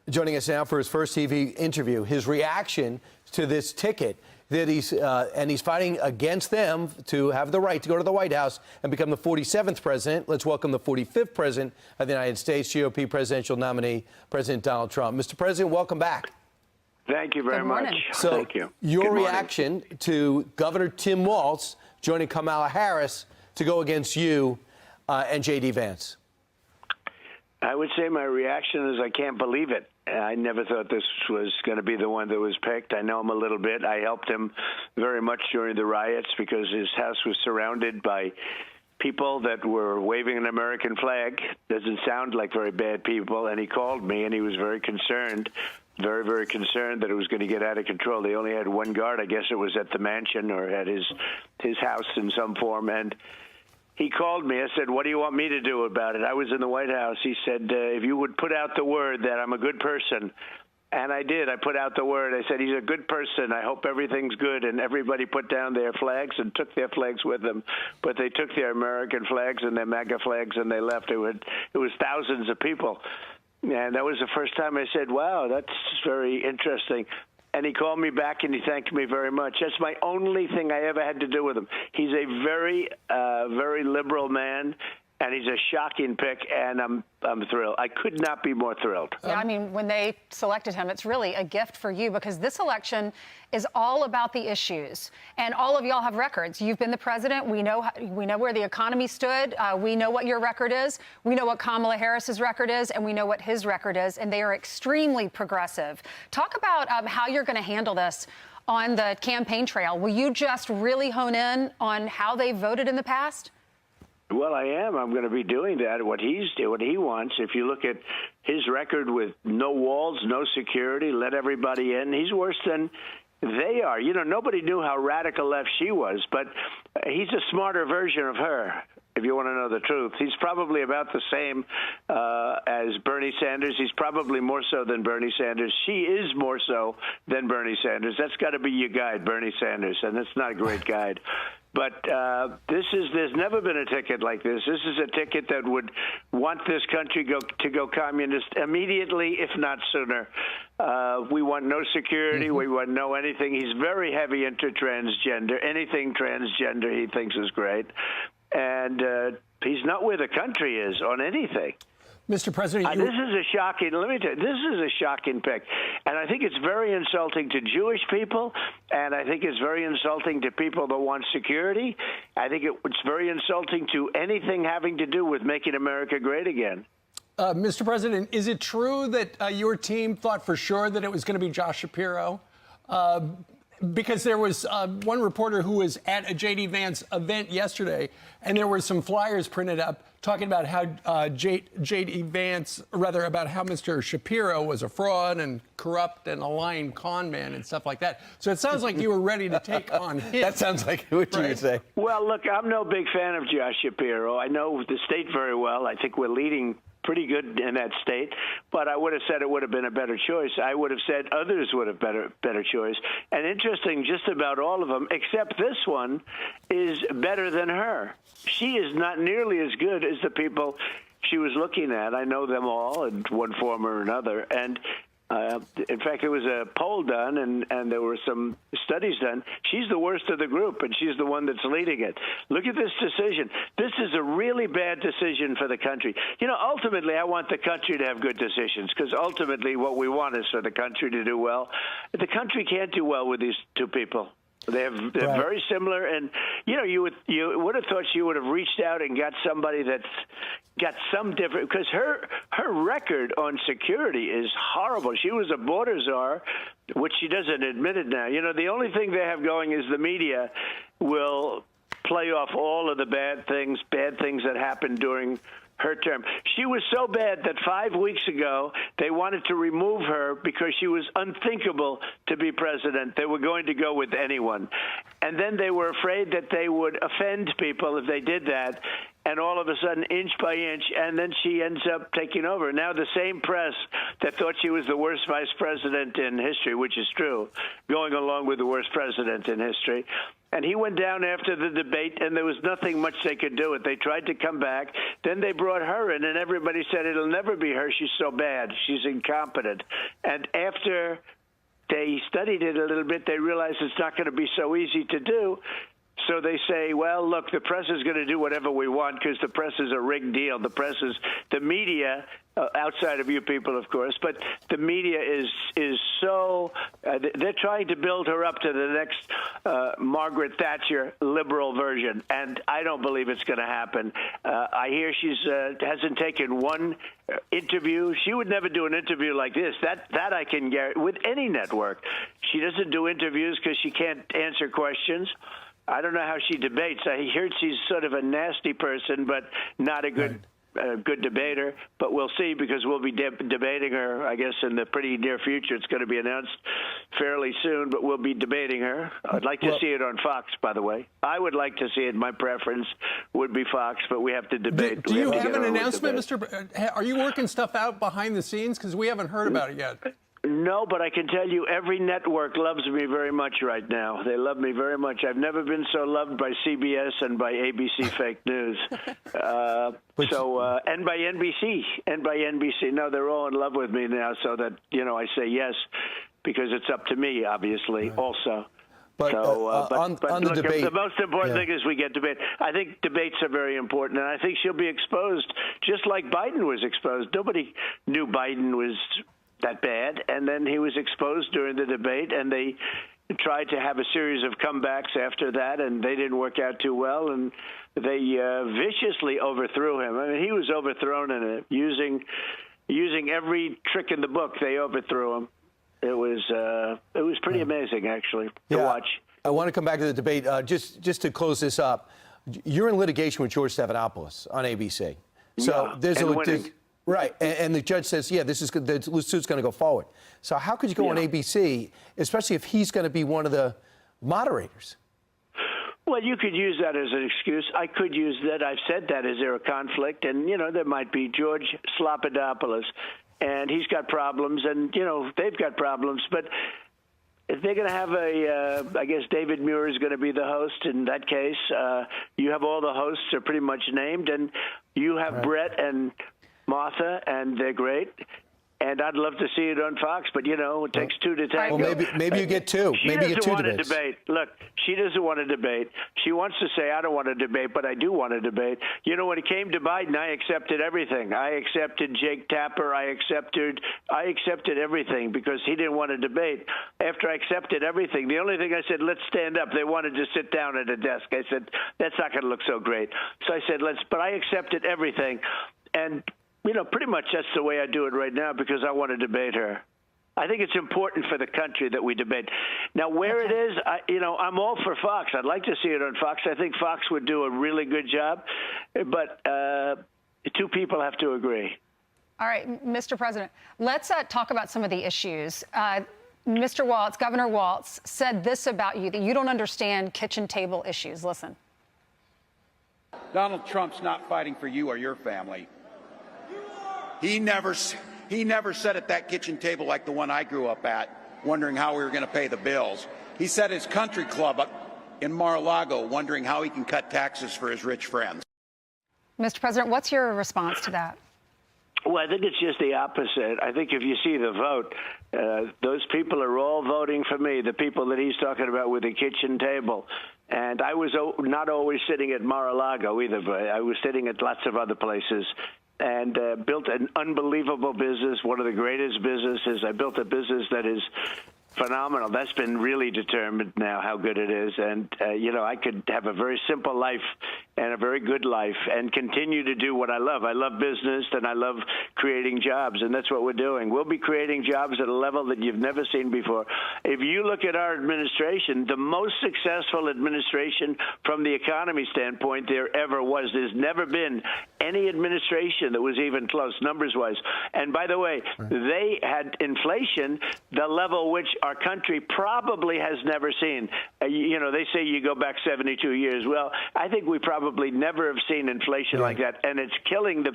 Joining us now for his first TV interview, his reaction to this ticket that he's fighting against them to have the right to go to the White House and become the 47th president. Let's welcome the 45th president of the United States, GOP presidential nominee, President Donald Trump. Mr. President, welcome back. Thank you very much. So, thank you. Your reaction to Governor Tim Walz joining Kamala Harris to go against you and J.D. Vance? I would say my reaction is I can't believe it. I never thought this was going to be the one that was picked. I know him a little bit. I helped him very much during the riots because his house was surrounded by people that were waving an American flag. Doesn't sound like very bad people. And he called me, and he was very concerned, very, very concerned that it was going to get out of control. They only had one guard. I guess it was at the mansion or at his house in some form. And he called me. I said, what do you want me to do about it? I was in the White House. He said, if you would put out the word that I'm a good person. And I did. I put out the word. I said, he's a good person. I hope everything's good. And everybody put down their flags and took their flags with them. But they took their American flags and their MAGA flags and they left. It was thousands of people. And that was the first time I said, wow, that's very interesting. And he called me back and he thanked me very much. That's my only thing I ever had to do with him. He's a very, very liberal man, and he's a shocking pick, and I'm thrilled. I could not be more thrilled. Yeah, I mean, when they selected him, it's really a gift for you because this election is all about the issues, and all of y'all have records. You've been the president. We know where the economy stood. We know what your record is. We know what Kamala Harris's record is, and we know what his record is, and they are extremely progressive. Talk about how you're going to handle this on the campaign trail. Will you just really hone in on how they voted in the past? Well, I am. I'm going to be doing that, what he wants. If you look at his record with no walls, no security, let everybody in, he's worse than they are. You know, nobody knew how radical left she was, but he's a smarter version of her, if you want to know the truth. He's probably about the same as Bernie Sanders. He's probably more so than Bernie Sanders. She is more so than Bernie Sanders. That's got to be your guide, Bernie Sanders, and it's not a great guide. But there's never been a ticket like this. This is a ticket that would want this country to go communist immediately, if not sooner. We want no security. We want no anything. He's very heavy into transgender. Anything transgender he thinks is great. And he's not where the country is on anything. Mr. President, this is a shocking. Let me tell you, this is a shocking pick, and I think it's very insulting to Jewish people, and I think it's very insulting to people that want security. I think it's very insulting to anything having to do with making America great again. Mr. President, is it true that your team thought for sure that it was going to be Josh Shapiro? Because there was one reporter who was at a J.D. Vance event yesterday, and there were some flyers printed up talking about how J.D. Vance, rather about how Mr. Shapiro was a fraud and corrupt and a lying con man and stuff like that. So it sounds like you were ready to take on him. That sounds like what you would say. Well, look, I'm no big fan of Josh Shapiro. I know the state very well. I think we're leading pretty good in that state, but I would have said it would have been a better choice. I would have said others would have better choice. And interesting, just about all of them, except this one, is better than her. She is not nearly as good as the people she was looking at. I know them all in one form or another. And in fact, there was a poll done, and there were some studies done. She's the worst of the group, and she's the one that's leading it. Look at this decision. This is a really bad decision for the country. You know, ultimately, I want the country to have good decisions, because ultimately what we want is for the country to do well. The country can't do well with these two people. They're very similar, and you would have thought she would have reached out and got somebody that's got some different, because her record on security is horrible. She was a border czar, which she doesn't admit it now. You know, the only thing they have going is the media will play off all of the bad things that happened during her term. She was so bad that 5 weeks ago they wanted to remove her because she was unthinkable to be president. They were going to go with anyone. And then they were afraid that they would offend people if they did that. And all of a sudden, inch by inch, and then she ends up taking over. Now the same press that thought she was the worst vice president in history, which is true, going along with the worst president in history, And he went down after the debate, and there was nothing much they could do. They tried to come back. Then they brought her in, and everybody said, it'll never be her. She's so bad. She's incompetent. And after they studied it a little bit, they realized it's not going to be so easy to do. So they say, well, look, the press is going to do whatever we want because the press is a rigged deal. The press is the media, outside of you people, of course, but the media is so they're trying to build her up to the next Margaret Thatcher liberal version, and I don't believe it's going to happen. I hear she's hasn't taken one interview. She would never do an interview like this. That I can guarantee with any network. She doesn't do interviews because she can't answer questions. I don't know how she debates. I heard she's sort of a nasty person, but not a good good debater. But we'll see, because we'll be debating her, I guess, in the pretty near future. It's going to be announced fairly soon, but we'll be debating her. I'd like to see it on Fox, by the way. I would like to see it. My preference would be Fox, but we have to debate. Do you have an announcement, Mr. Are you working stuff out behind the scenes? Because we haven't heard about it yet. No, but I can tell you every network loves me very much right now. They love me very much. I've never been so loved by CBS and by ABC Fake News. And by NBC. No, they're all in love with me now, so that, I say yes, because it's up to me, obviously, also. But on the debate, the most important thing is we get debate. I think debates are very important, and I think she'll be exposed just like Biden was exposed. Nobody knew Biden was that bad, and then he was exposed during the debate, and they tried to have a series of comebacks after that, and they didn't work out too well, and they viciously overthrew him. I mean, he was overthrown in it, using every trick in the book. They overthrew him. It was pretty amazing, actually, to watch. I want to come back to the debate. Just to close this up, you're in litigation with George Stephanopoulos on ABC. So there's right, and the judge says, the suit's going to go forward. So how could you go on ABC, especially if he's going to be one of the moderators? Well, you could use that as an excuse. I could use that. I've said that. Is there a conflict? And, there might be George Slopadopoulos, and he's got problems, and, they've got problems. But if they're going to have I guess David Muir is going to be the host in that case. You have all the hosts are pretty much named, and you have Brett and Martha, and they're great. And I'd love to see it on Fox, but, it takes two to tango. Well, maybe you get two. Maybe you get two debates. Look, she doesn't want to debate. She wants to say, I don't want to debate, but I do want to debate. When it came to Biden, I accepted everything. I accepted Jake Tapper. I accepted everything because he didn't want to debate. After I accepted everything, the only thing I said, let's stand up. They wanted to sit down at a desk. I said, that's not going to look so great. So I said, but I accepted everything. And pretty much that's the way I do it right now because I want to debate her. I think it's important for the country that we debate. Now, where it is, I'm all for Fox. I'd like to see it on Fox. I think Fox would do a really good job, but two people have to agree. All right, Mr. President, let's talk about some of the issues. Mr. Waltz, Governor Waltz, said this about you, that you don't understand kitchen table issues. Listen. Donald Trump's not fighting for you or your family. He never sat at that kitchen table like the one I grew up at, wondering how we were going to pay the bills. He sat at his country club up in Mar-a-Lago, wondering how he can cut taxes for his rich friends. Mr. President, what's your response to that? Well, I think it's just the opposite. I think if you see the vote, those people are all voting for me, the people that he's talking about with the kitchen table. And I was not always sitting at Mar-a-Lago either, but I was sitting at lots of other places. And built an unbelievable business, one of the greatest businesses. I built a business that is phenomenal. That's been really determined now how good it is. And, I could have a very simple life and a very good life and continue to do what I love. I love business and I love creating jobs, and that's what we're doing. We'll be creating jobs at a level that you've never seen before. If you look at our administration, the most successful administration from the economy standpoint there ever was. There's never been any administration that was even close, numbers-wise. And by the way, they had inflation, the level which our country probably has never seen. They say you go back 72 years. Well, I think we probably probably never have seen inflation like that, and it's killing the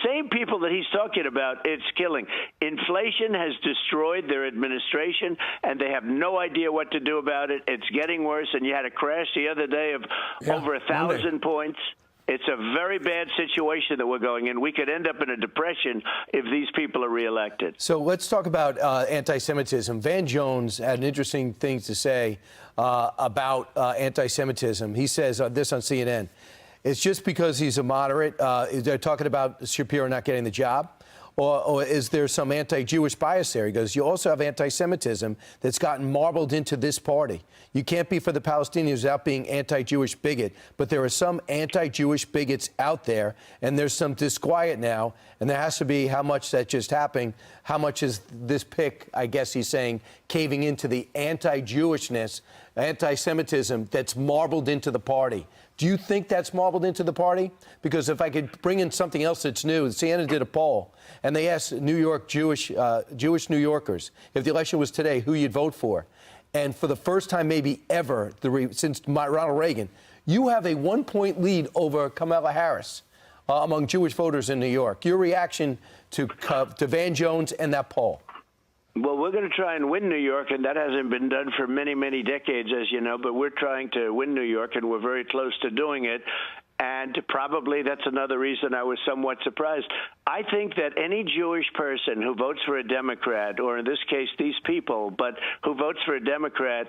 same people that he's talking about. It's killing. Inflation has destroyed their administration, and they have no idea what to do about it. It's getting worse, and you had a crash the other day of over 1,000 points. It's a very bad situation that we're going in. We could end up in a depression if these people are reelected. So let's talk about anti-Semitism. Van Jones had an interesting thing to say about anti-Semitism. He says this on CNN. It's just because he's a moderate. They're talking about Shapiro not getting the job. Or is there some anti-Jewish bias there? He goes, you also have anti-Semitism that's gotten marbled into this party. You can't be for the Palestinians without being anti-Jewish bigot. But there are some anti-Jewish bigots out there, and there's some disquiet now. And there has to be how much that just happened. How much is this pick, I guess he's saying, caving into the anti-Jewishness, anti-Semitism that's marbled into the party? Do you think that's marbled into the party? Because if I could bring in something else that's new, CNN did a poll, and they asked New York Jewish New Yorkers, if the election was today, who you'd vote for. And for the first time maybe ever since Ronald Reagan, you have a 1-point lead over Kamala Harris among Jewish voters in New York. Your reaction to Van Jones and that poll? Well, we're going to try and win New York, and that hasn't been done for many, many decades, as you know, but we're trying to win New York, and we're very close to doing it. And probably that's another reason I was somewhat surprised. I think that any Jewish person who votes for a Democrat, or in this case, these people, but who votes for a Democrat,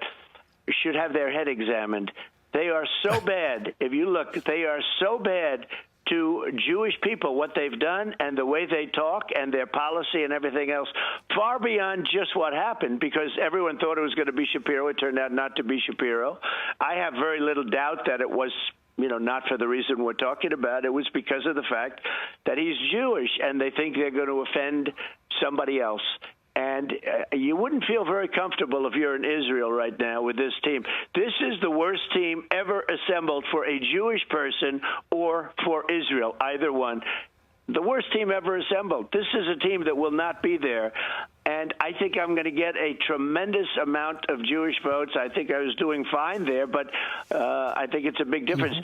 should have their head examined. They are so bad. If you look, they are so bad to Jewish people, what they've done and the way they talk and their policy and everything else, far beyond just what happened, because everyone thought it was going to be Shapiro. It turned out not to be Shapiro. I have very little doubt that it was, not for the reason we're talking about. It was because of the fact that he's Jewish, and they think they're going to offend somebody else. And you wouldn't feel very comfortable if you're in Israel right now with this team. This is the worst team ever assembled for a Jewish person or for Israel, either one. The worst team ever assembled. This is a team that will not be there. And I think I'm going to get a tremendous amount of Jewish votes. I think I was doing fine there, but I think it's a big difference.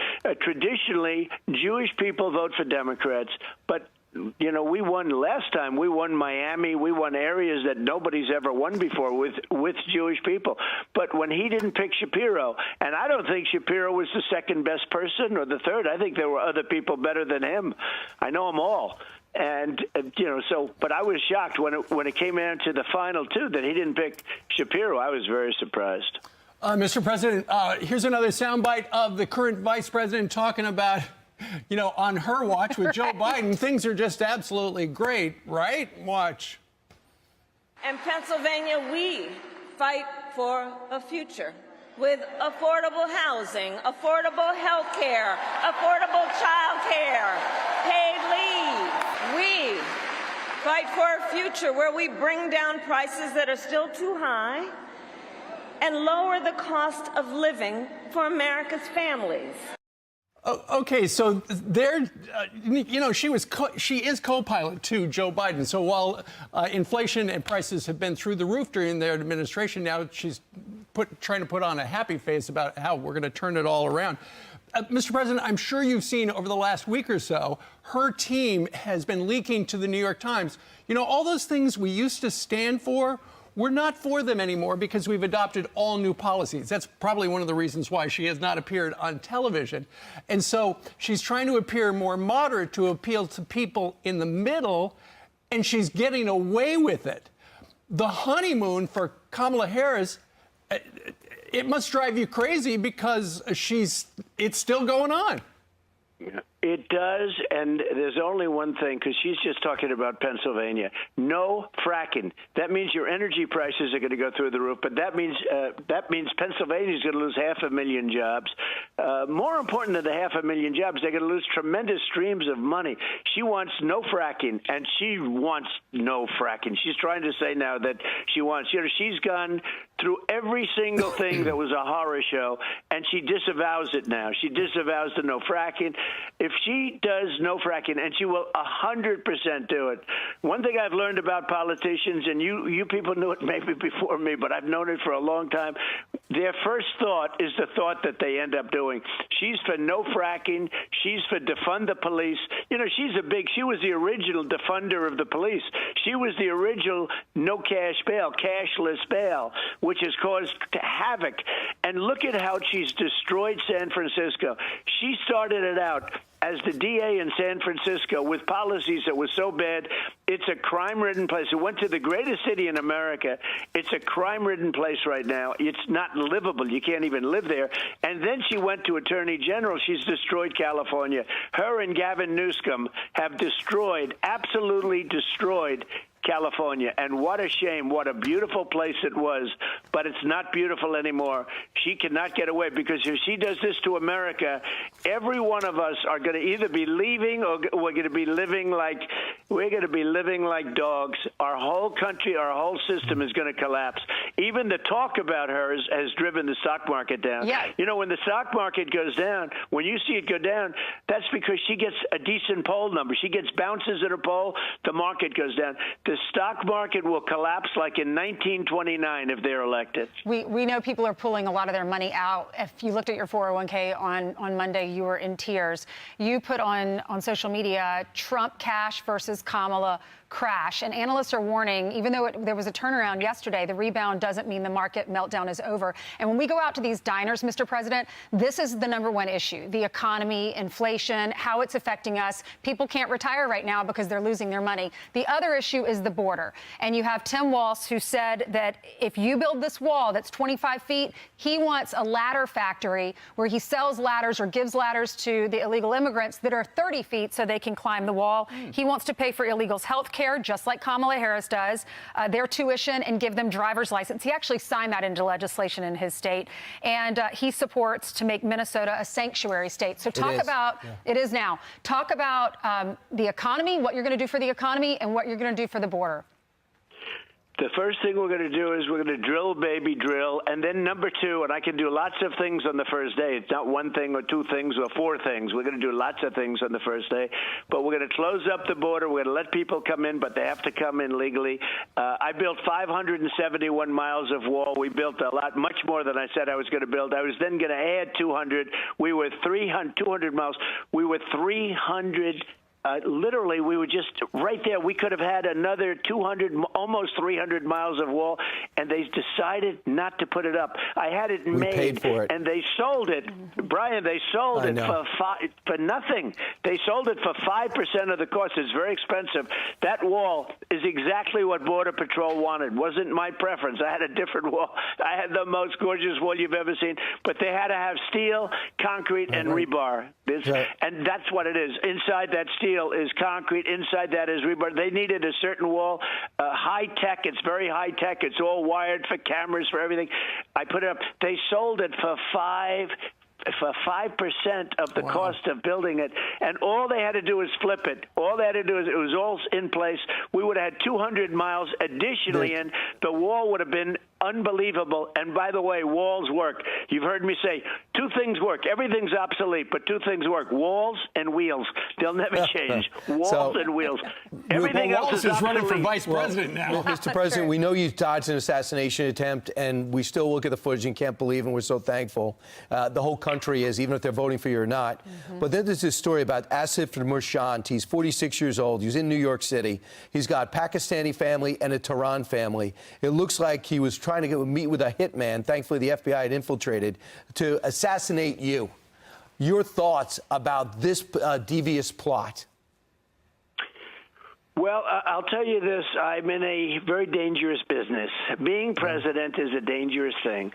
Traditionally, Jewish people vote for Democrats, but we won last time. We won Miami. We won areas that nobody's ever won before with Jewish people. But when he didn't pick Shapiro, and I don't think Shapiro was the second best person or the third. I think there were other people better than him. I know them all. And, but I was shocked when it came down to the final two that he didn't pick Shapiro. I was very surprised. Mr. President, here's another soundbite of the current vice president talking about, on her watch with Joe Biden, things are just absolutely great, right? Watch. In Pennsylvania, we fight for a future with affordable housing, affordable health care, affordable child care, paid leave. We fight for a future where we bring down prices that are still too high and lower the cost of living for America's families. Okay, so there, she is co-pilot to Joe Biden. So while inflation and prices have been through the roof during their administration, now she's trying to put on a happy face about how we're going to turn it all around. Mr. President, I'm sure you've seen over the last week or so, her team has been leaking to the New York Times. All those things we used to stand for, we're not for them anymore because we've adopted all new policies. That's probably one of the reasons why she has not appeared on television. And so she's trying to appear more moderate to appeal to people in the middle, and she's getting away with it. The honeymoon for Kamala Harris, it must drive you crazy because it's still going on. It does, and there's only one thing, because she's just talking about Pennsylvania. No fracking. That means your energy prices are going to go through the roof, but that means Pennsylvania's going to lose 500,000 jobs. More important than the 500,000 jobs, they're going to lose tremendous streams of money. She wants no fracking, and she wants no fracking. She's trying to say now that she wants, she's gone through every single thing that was a horror show, and she disavows it now. She disavows the no fracking. If she does no fracking, and she will 100% do it. One thing I've learned about politicians, and you people knew it maybe before me, but I've known it for a long time. their first thought is the thought that they end up doing. She's for no fracking. She's for defund the police. You know, she was the original defunder of the police. She was the original no cash bail, cashless bail, which has caused havoc. And look at how she's destroyed San Francisco. She started it out as the DA in San Francisco with policies that were so bad. It's a crime-ridden place. It went to the greatest city in America. It's a crime-ridden place right now. It's not livable. You can't even live there. And then she went to Attorney General. She's destroyed California. Her and Gavin Newsom have destroyed, absolutely destroyed California. And what a shame. What a beautiful place it was. But it's not beautiful anymore. She cannot get away, because if she does this to America, every one of us are going to either be leaving or we're going to be living like dogs. Our whole country, our whole system is going to collapse. Even the talk about her has driven the stock market down. Yeah. You know, when the stock market goes down, when you see it go down, that's because she gets a decent poll number. She gets bounces at a poll, the market goes down. The stock market will collapse like in 1929 if they're elected. We know people are pulling a lot of their money out. If you looked at your 401k on Monday, you were in tears. You put on social media, Trump cash versus Kamala crash. And analysts are warning, even though there was a turnaround yesterday, the rebound doesn't mean the market meltdown is over. And when we go out to these diners, Mr. President, this is the #1 issue: the economy, inflation, how it's affecting us. People can't retire right now because they're losing their money. The other issue is the border. And you have Tim Walz, who said that if you build this wall that's 25 feet, he wants a ladder factory where he sells ladders or gives ladders to the illegal immigrants that are 30 feet so they can climb the wall. He wants to pay for illegals' health care, just like Kamala Harris does, their tuition, and give them driver's license. He actually signed that into legislation in his state. And he supports to make Minnesota a sanctuary state. So talk about, it is now, talk about the economy, what you're going to do for the economy, and what you're going to do for the border. The first thing we're going to do is we're going to drill, baby, drill. And then number 2, and I can do lots of things on the first day. It's not one thing or 2 things or 4 things. We're going to do lots of things on the first day. But we're going to close up the border. We're going to let people come in, but they have to come in legally. I built 571 miles of wall. We built a lot, much more than I said I was going to build. I was then going to add 200. We were 200 miles. We were 300. Literally, we were just right there. We could have had another 200, almost 300 miles of wall, and they decided not to put it up. I had it made, paid for it. and they sold it. Brian, they sold it for nothing. They sold it for 5% of the cost. It's very expensive. That wall is exactly what Border Patrol wanted. Wasn't my preference. I had a different wall. I had the most gorgeous wall you've ever seen. But they had to have steel, concrete, and rebar. And that's what it is. Inside that steel is concrete. Inside that is rebar. They needed a certain wall, high tech. It's very high tech. It's all wired for cameras, for everything. I put it up. They sold it for 5% of the cost of building it, and all they had to do was flip it. All they had to do is, it was all in place. We would have had 200 miles additionally in. The wall would have been unbelievable. And by the way, walls work. You've heard me say 2 things work. Everything's obsolete, but 2 things work: walls and wheels. They'll never change. Walls and wheels. Everything else is obsolete. Running for vice president now. Well, Mr. President, we know you dodged an assassination attempt, and we still look at the footage and can't believe, and we're so thankful. The whole country is, even if they're voting for you or not. But then there's this story about Asif Merchant. He's 46 years old. He's in New York City. He's got Pakistani family and a Tehran family. It looks like he was trying to meet with a hitman. Thankfully, the FBI had infiltrated to assassinate you. Your thoughts about this devious plot? Well, I'll tell you this. I'm in a very dangerous business. Being president is a dangerous thing.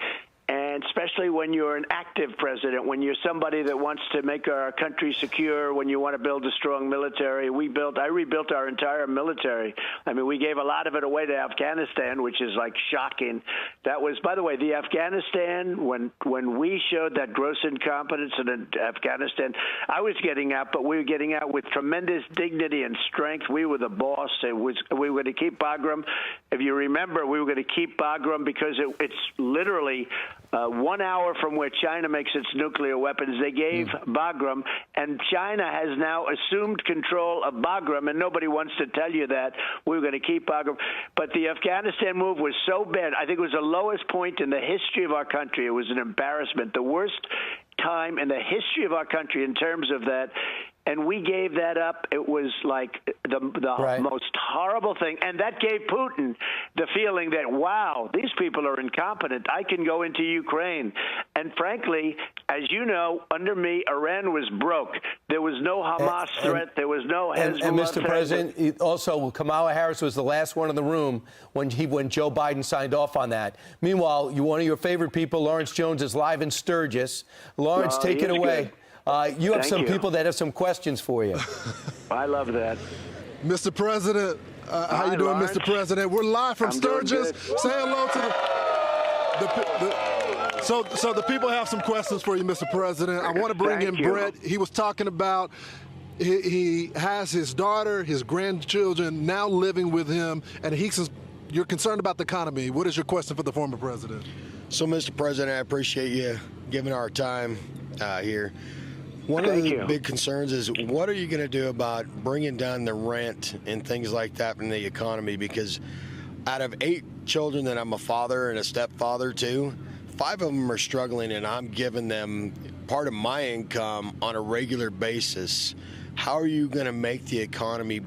And especially when you're an active president, when you're somebody that wants to make our country secure, when you want to build a strong military. I rebuilt our entire military. I mean, we gave a lot of it away to Afghanistan, which is like shocking. That was, by the way, the Afghanistan, when we showed that gross incompetence in Afghanistan, I was getting out, but we were getting out with tremendous dignity and strength. We were the boss. We were going to keep Bagram. If you remember, we were going to keep Bagram because it's literally 1 hour from where China makes its nuclear weapons. They gave Bagram, and China has now assumed control of Bagram, and nobody wants to tell you that. We're going to keep Bagram. But the Afghanistan move was so bad. I think it was the lowest point in the history of our country. It was an embarrassment, the worst time in the history of our country in terms of that. And we gave that up. It was like the most horrible thing. And that gave Putin the feeling that, wow, these people are incompetent. I can go into Ukraine. And frankly, as you know, under me, Iran was broke. There was no Hamas threat. There was no Hezbollah and Mr. threat. President, also, Kamala Harris was the last one in the room when Joe Biden signed off on that. Meanwhile, one of your favorite people, Lawrence Jones, is live in Sturgis. Lawrence, take it away. Good. You have Thank some you. people that have some questions for you. I love that. Mr. President, how you doing, Lawrence? Mr. President? We're live from Sturgis. Say hello to So the people have some questions for you, Mr. President. I want to bring in Brett. He was talking about he has his daughter, his grandchildren now living with him, and you're concerned about the economy. What is your question for the former president? So, Mr. President, I appreciate you giving our time here. One of the big concerns is what are you going to do about bringing down the rent and things like that in the economy? Because out of 8 children that I'm a father and a stepfather to, 5 of them are struggling, and I'm giving them part of my income on a regular basis. How are you going to make the economy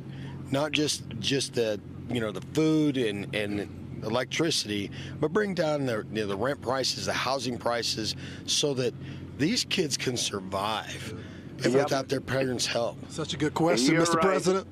not just the the food and electricity, but bring down the rent prices, the housing prices, so that these kids can survive without their parents' help? Such a good question, Mr. President.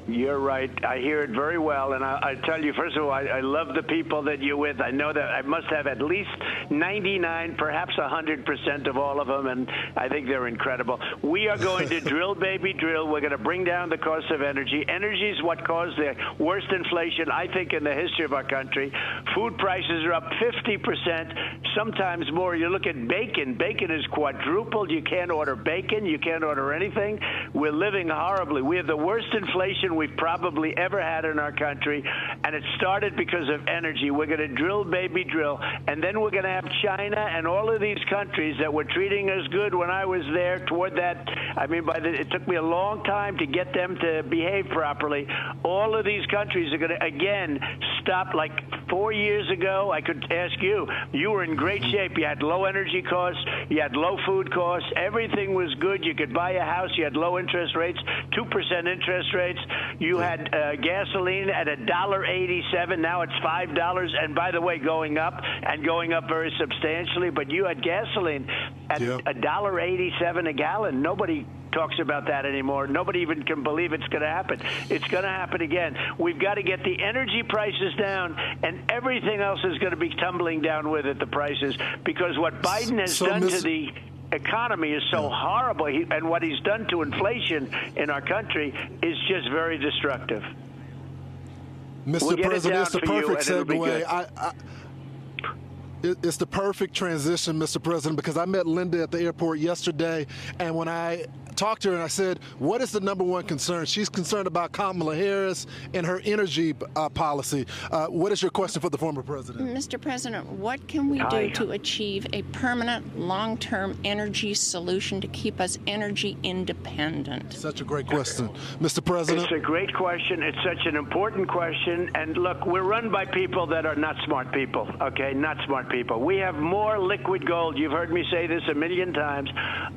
You're right. I hear it very well. And I tell you, first of all, I love the people that you're with. I know that I must have at least 99, perhaps 100% of all of them, and I think they're incredible. We are going to drill, baby, drill. We're going to bring down the cost of energy. Energy is what caused the worst inflation, I think, in the history of our country. Food prices are up 50%, sometimes more. You look at bacon. Bacon is quadrupled. You can't order bacon. You can't order anything. We're living horribly. We have the worst inflation we've probably ever had in our country, and it started because of energy. We're going to drill, baby, drill, and then we're going to have China and all of these countries that were treating us good when I was there toward that. I mean, it took me a long time to get them to behave properly. All of these countries are going to, again, stop. Like 4 years ago, I could ask you, you were in great shape. You had low energy costs. You had low food costs. Everything was good. You could buy a house. You had low interest rates, 2% interest rates. You had gasoline at $1.87. Now it's $5. And by the way, going up very substantially. But you had gasoline at $1.87 a gallon. Nobody talks about that anymore. Nobody even can believe it's going to happen. It's going to happen again. We've got to get the energy prices down, and everything else is going to be tumbling down with it, the prices, because what Biden has done to the economy is so horrible, and what he's done to inflation in our country is just very destructive. Mr. President, it's the perfect segue. It's the perfect transition, Mr. President, because I met Linda at the airport yesterday, and when I talked to her and I said, what is the number one concern? She's concerned about Kamala Harris and her energy policy. What is your question for the former president? Mr. President, what can we do to achieve a permanent, long-term energy solution to keep us energy independent? Such a great question. Mr. President? It's a great question. It's such an important question. And look, we're run by people that are not smart people, okay? Not smart people. We have more liquid gold, you've heard me say this a million times,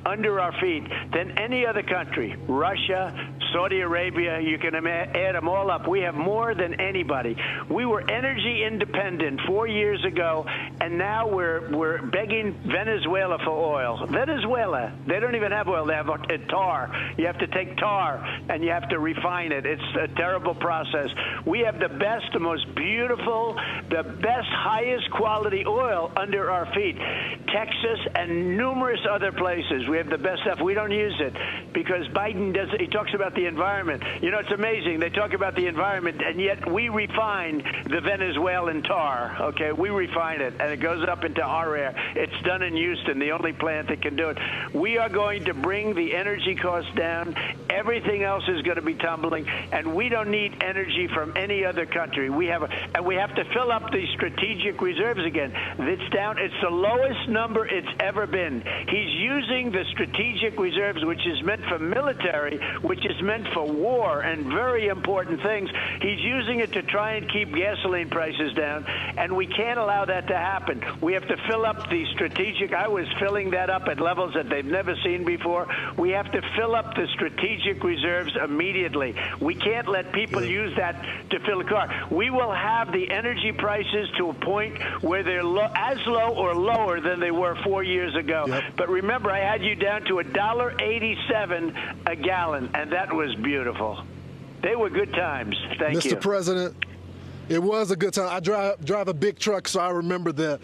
under our feet than any other country. Russia, Saudi Arabia, you can add them all up. We have more than anybody. We were energy independent 4 years ago, and now we're begging Venezuela for oil. Venezuela, they don't even have oil. They have tar. You have to take tar, and you have to refine it. It's a terrible process. We have the best, the most beautiful, the best, highest quality oil under our feet. Texas and numerous other places. We have the best stuff. We don't use it because Biden he talks about the the environment. You know, it's amazing. They talk about the environment, and yet we refine the Venezuelan tar, okay? We refine it, and it goes up into our air. It's done in Houston, the only plant that can do it. We are going to bring the energy costs down. Everything else is going to be tumbling, and we don't need energy from any other country. We have to fill up the strategic reserves again. It's down. It's the lowest number it's ever been. He's using the strategic reserves, which is meant for military, which is meant for war and very important things. He's using it to try and keep gasoline prices down, and we can't allow that to happen. We have to fill up the strategic. I was filling that up at levels that they've never seen before. We have to fill up the strategic reserves immediately. We can't let people use that to fill the car. We will have the energy prices to a point where they're as low or lower than they were 4 years ago. Yep. But remember, I had you down to $1.87 a gallon, and that was beautiful. They were good times. Thank you. Mr. President, it was a good time. I drive a big truck, so I remember that.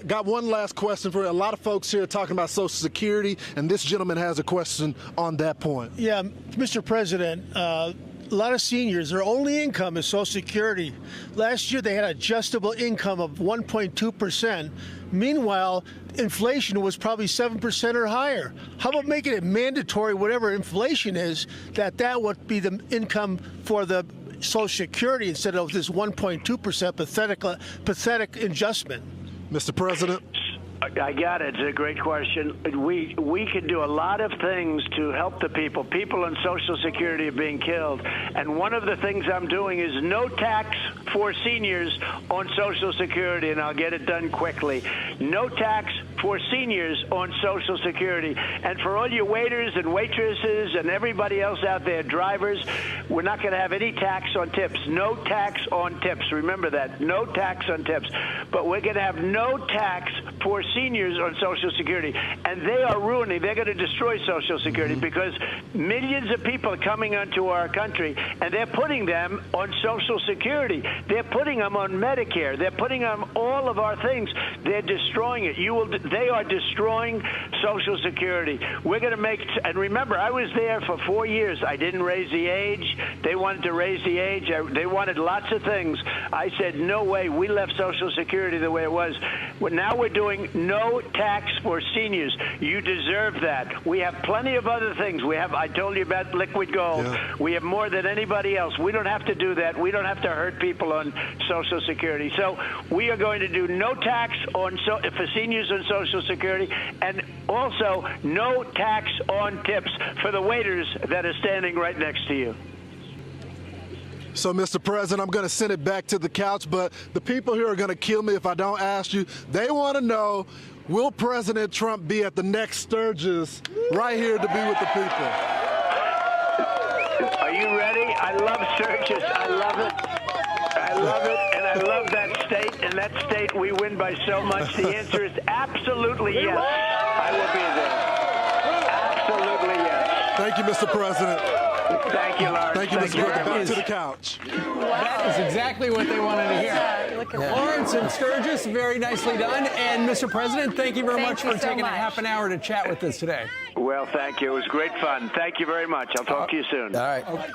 Got one last question for you. A lot of folks here talking about Social Security, and this gentleman has a question on that point. Yeah, Mr. President, a lot of seniors, their only income is Social Security. Last year, they had adjustable income of 1.2%. Meanwhile, inflation was probably 7% or higher. How about making it mandatory, whatever inflation is, that would be the income for the Social Security instead of this 1.2% pathetic adjustment? Mr. President? I got it. It's a great question. We can do a lot of things to help the people. People on Social Security are being killed. And one of the things I'm doing is no tax for seniors on Social Security, and I'll get it done quickly. No tax for seniors on Social Security. And for all your waiters and waitresses and everybody else out there, drivers, we're not going to have any tax on tips. No tax on tips. Remember that. No tax on tips. But we're going to have no tax for seniors on Social Security. And they are ruining, they're going to destroy Social Security because millions of people are coming onto our country, and they're putting them on Social Security. They're putting them on Medicare. They're putting them on all of our things. They're destroying it. They are destroying Social Security. We're going to make, and remember, I was there for 4 years. I didn't raise the age. They wanted to raise the age. They wanted lots of things. I said, no way. We left Social Security the way it was. Now we're doing no tax for seniors. You deserve that. We have plenty of other things. I told you about liquid gold. Yeah. We have more than anybody else. We don't have to do that. We don't have to hurt people on Social Security. So we are going to do no tax for seniors on Social Security, and also no tax on tips for the waiters that are standing right next to you. So, Mr. President, I'm going to send it back to the couch, but the people here are going to kill me if I don't ask you. They want to know, will President Trump be at the next Sturgis right here to be with the people? Are you ready? I love Sturgis. I love it. I love it, and I love that state. And that state, we win by so much. The answer is absolutely yes. I will be there. Absolutely yes. Thank you, Mr. President. Thank you, Lawrence. Thank you, Mr. President. Back to the couch. Wow. That is exactly what they wanted to hear. Lawrence and Sturgis, very nicely done. And Mr. President, thank you very much for taking a half an hour to chat with us today. Well, thank you. It was great fun. Thank you very much. I'll talk to you soon. All right. Okay.